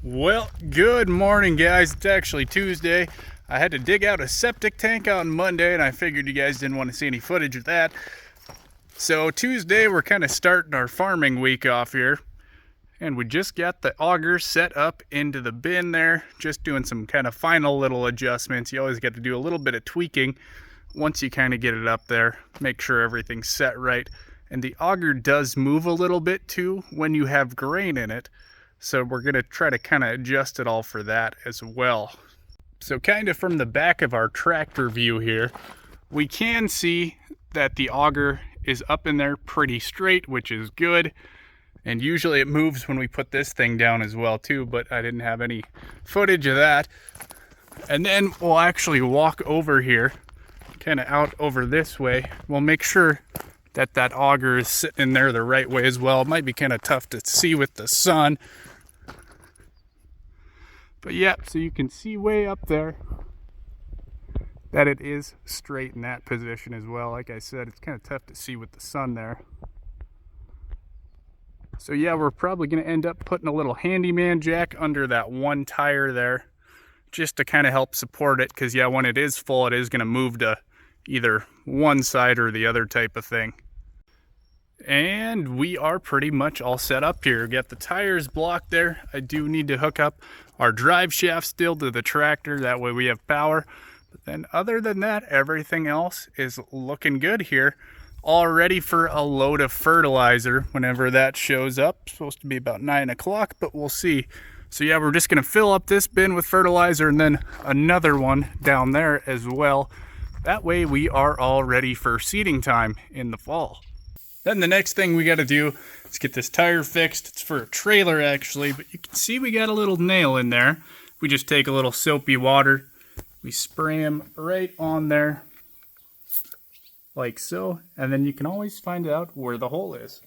Well, good morning, guys. It's actually Tuesday. I had to dig out a septic tank on Monday, and I figured you guys didn't want to see any footage of that. So Tuesday, we're kind of starting our farming week off here, and we just got the auger set up into the bin there, just doing some kind of final little adjustments. You always got to do a little bit of tweaking once you kind of get it up there, make sure everything's set right. And the auger does move a little bit too when you have grain in it. So we're going to try to kind of adjust it all for that as well. So kind of from the back of our tractor view here, we can see that the auger is up in there pretty straight, which is good. And usually it moves when we put this thing down as well too, but I didn't have any footage of that. And then we'll actually walk over here, kind of out over this way. We'll make sure that that auger is sitting in there the right way as well. It might be kind of tough to see with the sun. But yeah, so you can see way up there that it is straight in that position as well. Like I said, it's kind of tough to see with the sun there. So yeah, we're probably going to end up putting a little handyman jack under that one tire there, just to kind of help support it. Because yeah, when it is full, it is going to move to either one side or the other type of thing. And we are pretty much all set up here. Got the tires blocked there. I do need to hook up our drive shaft still to the tractor. That way we have power. But then other than that, everything else is looking good here. All ready for a load of fertilizer whenever that shows up. It's supposed to be about 9 o'clock, but we'll see. So yeah, we're just going to fill up this bin with fertilizer and then another one down there as well. That way we are all ready for seeding time in the fall. Then the next thing we got to do is get this tire fixed. It's for a trailer actually, but you can see we got a little nail in there. We just take a little soapy water, we spray them right on there like so, and then you can always find out where the hole is.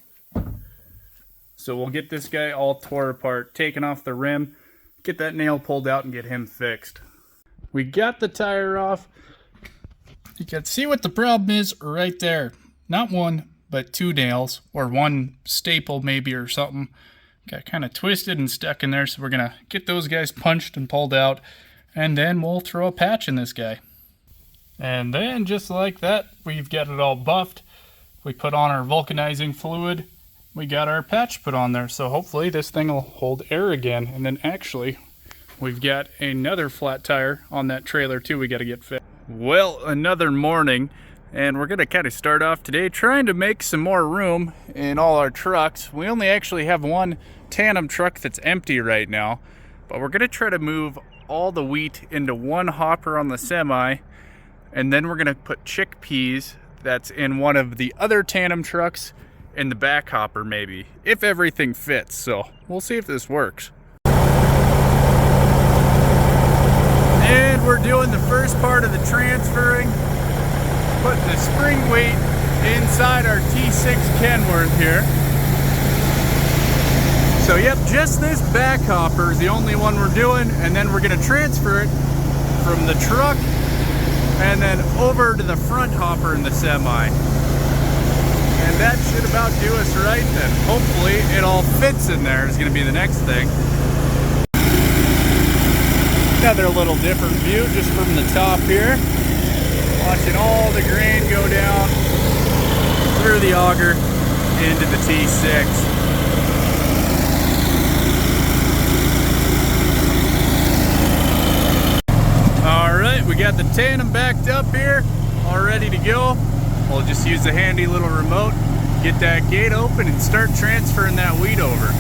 So we'll get this guy all tore apart, taken off the rim, get that nail pulled out and get him fixed. We got the tire off. You can see what the problem is right there. Not one, but two nails, or one staple maybe or something. Got kind of twisted and stuck in there, so we're gonna get those guys punched and pulled out, and then we'll throw a patch in this guy. And then just like that, we've got it all buffed. We put on our vulcanizing fluid, we got our patch put on there, so hopefully this thing will hold air again. And then actually, we've got another flat tire on that trailer too we gotta get fixed. Well, another morning. And we're going to kind of start off today trying to make some more room in all our trucks. We only actually have one tandem truck that's empty right now, but we're going to try to move all the wheat into one hopper on the semi, and then we're going to put chickpeas that's in one of the other tandem trucks in the back hopper maybe, if everything fits. So we'll see if this works. And we're doing the first part of the transferring. Putting the spring weight inside our T6 Kenworth here. So yep, just this back hopper is the only one we're doing, and then we're going to transfer it from the truck and then over to the front hopper in the semi. And that should about do us right then. Hopefully it all fits in there is going to be the next thing. Another little different view just from the top here. Watching all the grain go down through the auger into the T6. Alright, we got the tandem backed up here, all ready to go. We'll just use the handy little remote, get that gate open and start transferring that wheat over.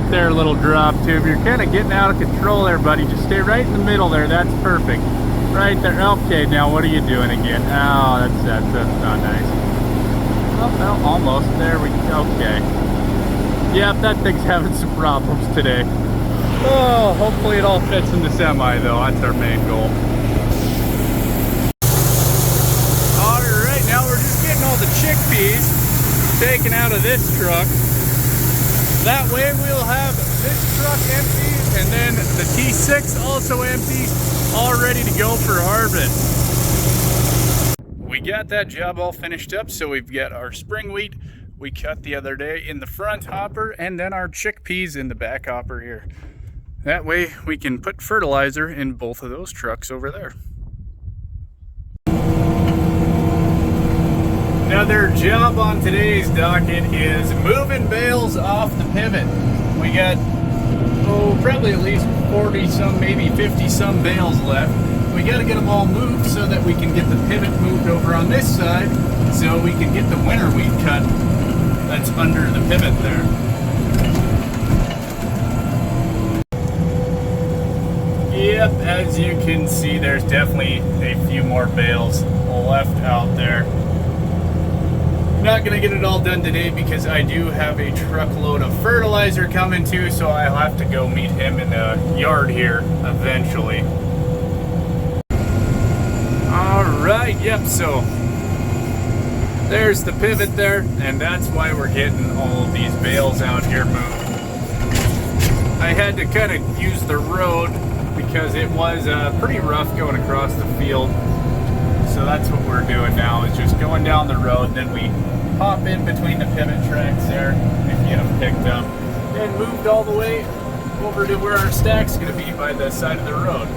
There, little drop tube. You're kind of getting out of control there, buddy. Just stay right in the middle there. That's perfect. Right there. Okay, now what are you doing again? Oh, that's not nice. Oh, well, almost. There we go. Okay. Yep, that thing's having some problems today. Oh, hopefully it all fits in the semi though. That's our main goal. Alright, now we're just getting all the chickpeas taken out of this truck. That way we'll have this truck empty and then the T6 also empty, all ready to go for harvest. We got that job all finished up, so we've got our spring wheat we cut the other day in the front hopper and then our chickpeas in the back hopper here. That way we can put fertilizer in both of those trucks over there. Another job on today's docket is moving bales off the pivot. We got, probably at least 40 some, maybe 50 some bales left. We got to get them all moved so that we can get the pivot moved over on this side so we can get the winter wheat cut that's under the pivot there. Yep, as you can see, there's definitely a few more bales left out there. Not gonna get it all done today because I do have a truckload of fertilizer coming too, so I'll have to go meet him in the yard here eventually. Alright, yep, so there's the pivot there, and that's why we're getting all of these bales out here moved. I had to kind of use the road because it was pretty rough going across the field. So that's what we're doing now, is just going down the road, then we pop in between the pivot tracks there and get them picked up and moved all the way over to where our stack's going to be by the side of the road.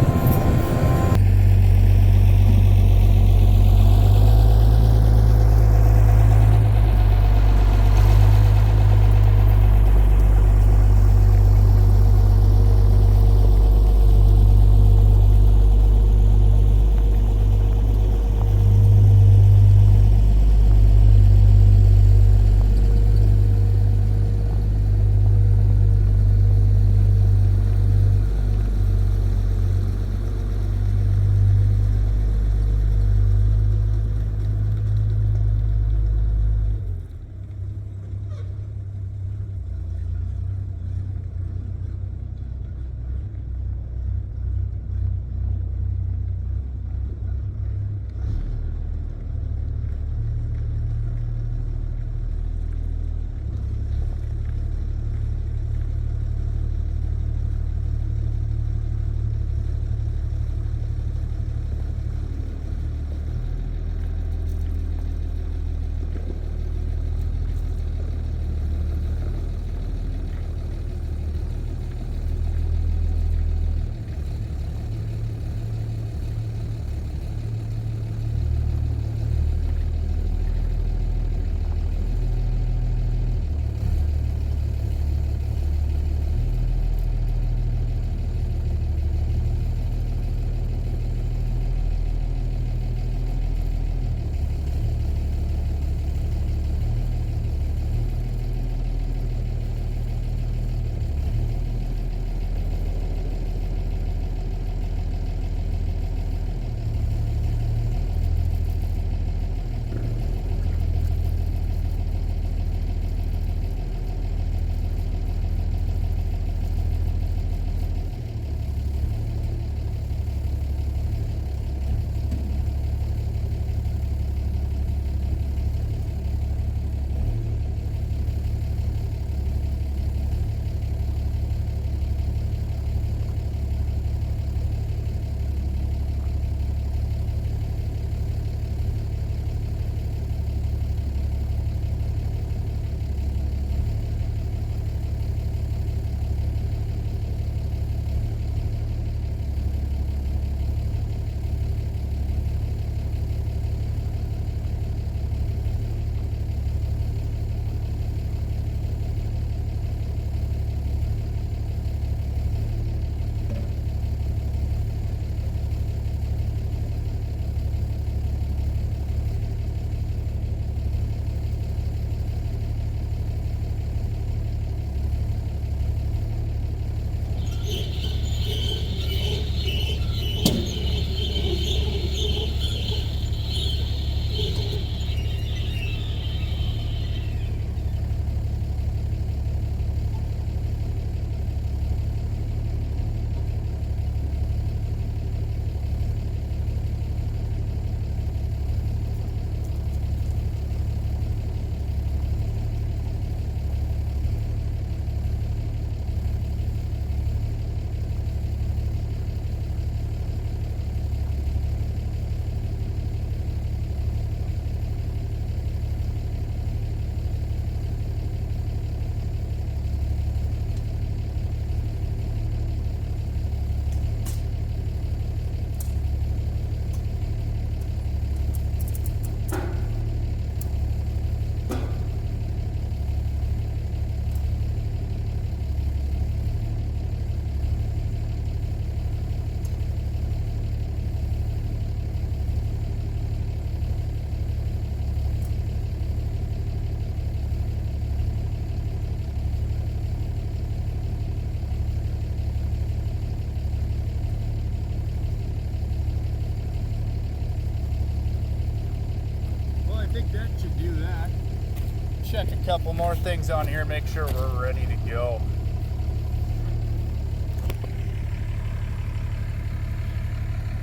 check a couple more things on here, make sure we're ready to go.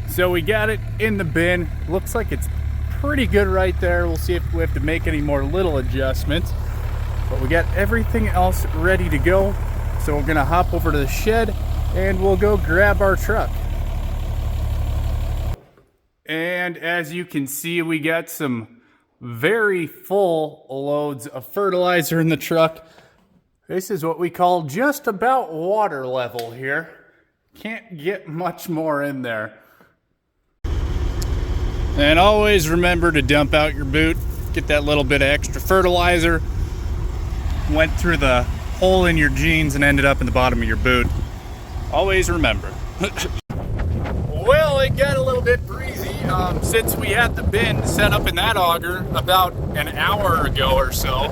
So we got it in the bin. Looks like it's pretty good right there. We'll see if we have to make any more little adjustments. But we got everything else ready to go. So we're gonna hop over to the shed and we'll go grab our truck. And as you can see, we got some very full loads of fertilizer in the truck. This is what we call just about water level here. Can't get much more in there. And always remember to dump out your boot. Get that little bit of extra fertilizer. Went through the hole in your jeans and ended up in the bottom of your boot. Always remember. Well, it got a little bit breezy since we had the bin set up in that auger about an hour ago or so.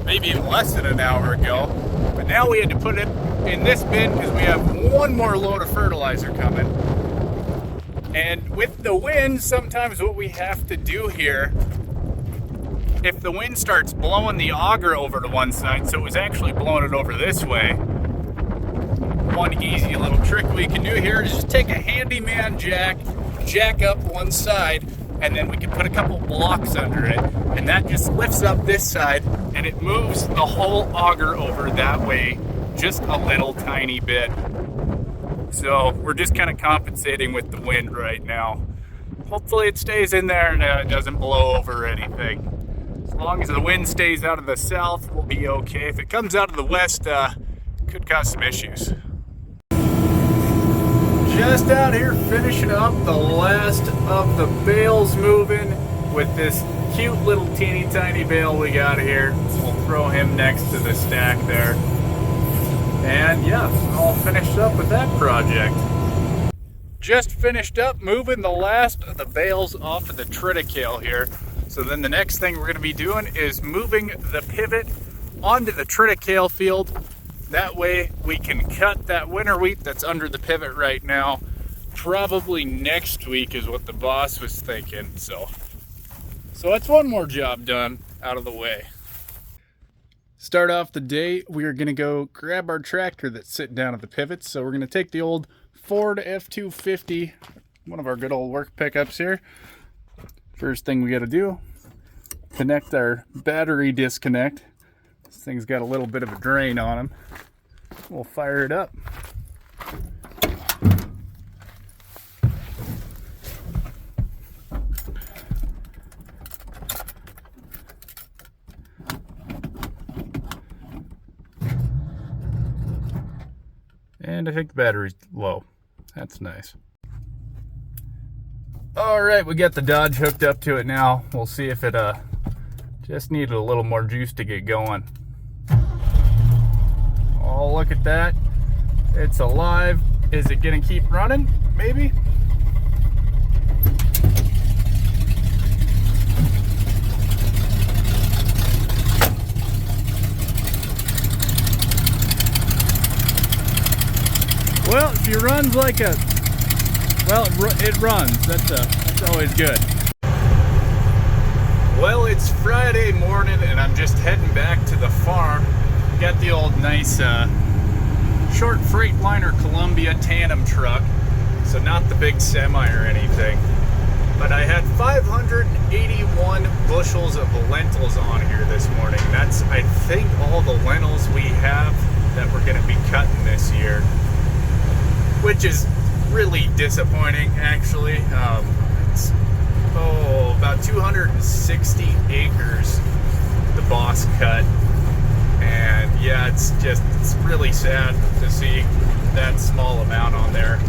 Maybe even less than an hour ago. But now we had to put it in this bin because we have one more load of fertilizer coming. And with the wind, sometimes what we have to do here, if the wind starts blowing the auger over to one side, so it was actually blowing it over this way, one easy little trick we can do here is just take a handyman jack up one side, and then we can put a couple blocks under it, and that just lifts up this side, and it moves the whole auger over that way just a little tiny bit. So we're just kind of compensating with the wind right now. Hopefully it stays in there and it doesn't blow over anything. As long as the wind stays out of the south, we'll be okay. If it comes out of the west, could cause some issues. Just out here finishing up the last of the bales moving with this cute little teeny tiny bale we got here. So we'll throw him next to the stack there. And yeah, all finished up with that project. Just finished up moving the last of the bales off of the triticale here. So then the next thing we're going to be doing is moving the pivot onto the triticale field. That way we can cut that winter wheat that's under the pivot right now. Probably next week is what the boss was thinking. So that's one more job done out of the way. Start off the day, we are going to go grab our tractor that's sitting down at the pivot. So we're going to take the old Ford F250, one of our good old work pickups here. First thing we got to do, connect our battery disconnect. This thing's got a little bit of a drain on him. We'll fire it up. And I think the battery's low. That's nice. All right, we got the Dodge hooked up to it now. We'll see if it just needed a little more juice to get going. Oh, look at that. It's alive. Is it gonna keep running? Maybe. Well, she runs like a, well, it runs. That's always good. Well, it's Friday morning and I'm just heading back to the farm. Got the old nice short Freightliner Columbia tandem truck. So not the big semi or anything. But I had 581 bushels of lentils on here this morning. That's, I think, all the lentils we have that we're gonna be cutting this year. Which is really disappointing, actually. It's about 260 acres the boss cut, and yeah, it's really sad to see that small amount on there.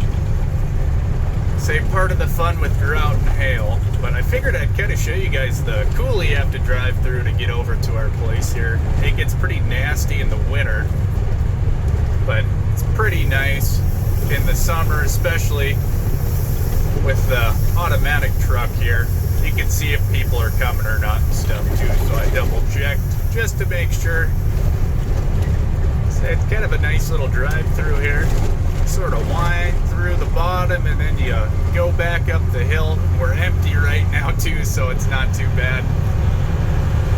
Same part of the fun with drought and hail, but I figured I'd kind of show you guys the coulee you have to drive through to get over to our place here. It gets pretty nasty in the winter, but it's pretty nice in the summer, especially with the automatic truck here. You can see if people are coming or not and stuff too, so I double checked just to make sure. So it's kind of a nice little drive through here. Sort of wind through the bottom and then you go back up the hill. We're empty right now too, so it's not too bad.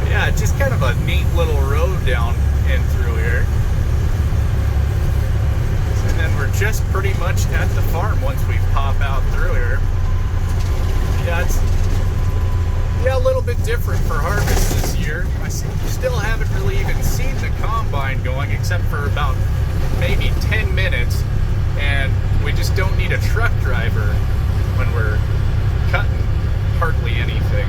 Yeah, just kind of a neat little road down in through here. And then we're just pretty much at the farm once we pop out through here. Yeah, it's a little bit different for harvest this year. I still haven't really even seen the combine going except for about maybe 10 minutes, and we just don't need a truck driver when we're cutting hardly anything.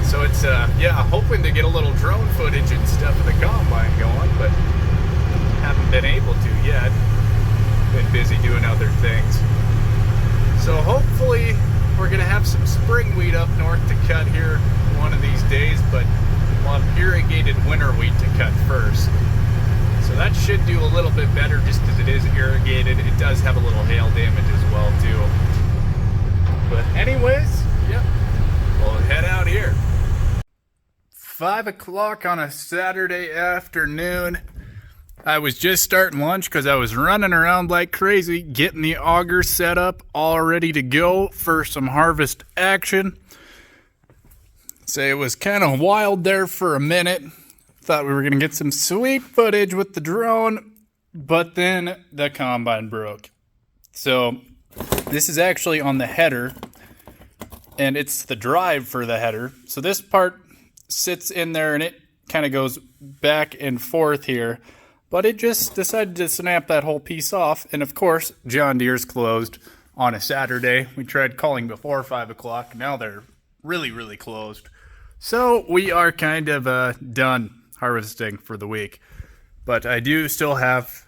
So it's hoping to get a little drone footage and stuff of the combine going, but haven't been able to yet. Been busy doing other things. So hopefully we're gonna have some spring wheat up north to cut here one of these days, but we'll have irrigated winter wheat to cut first. So that should do a little bit better just because it is irrigated. It does have a little hail damage as well too. But anyways, yep, we'll head out here. 5 o'clock on a Saturday afternoon. I was just starting lunch because I was running around like crazy, getting the auger set up, all ready to go for some harvest action. Say it was kind of wild there for a minute. Thought we were going to get some sweet footage with the drone, but then the combine broke. So this is actually on the header, and it's the drive for the header. So this part sits in there and it kind of goes back and forth here. But it just decided to snap that whole piece off. And of course, John Deere's closed on a Saturday. We tried calling before 5 o'clock. Now they're really, really closed. So we are kind of done harvesting for the week. But I do still have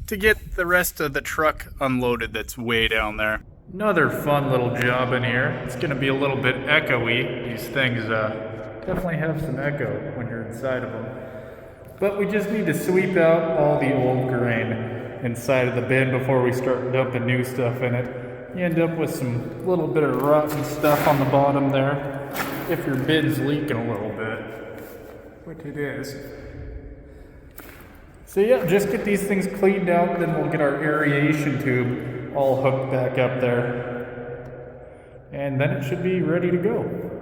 to get the rest of the truck unloaded that's way down there. Another fun little job in here. It's going to be a little bit echoey. These things definitely have some echo when you're inside of them. But we just need to sweep out all the old grain inside of the bin before we start dumping new stuff in it. You end up with some little bit of rotten stuff on the bottom there, if your bin's leaking a little bit, which it is. So yeah, just get these things cleaned out, then we'll get our aeration tube all hooked back up there. And then it should be ready to go.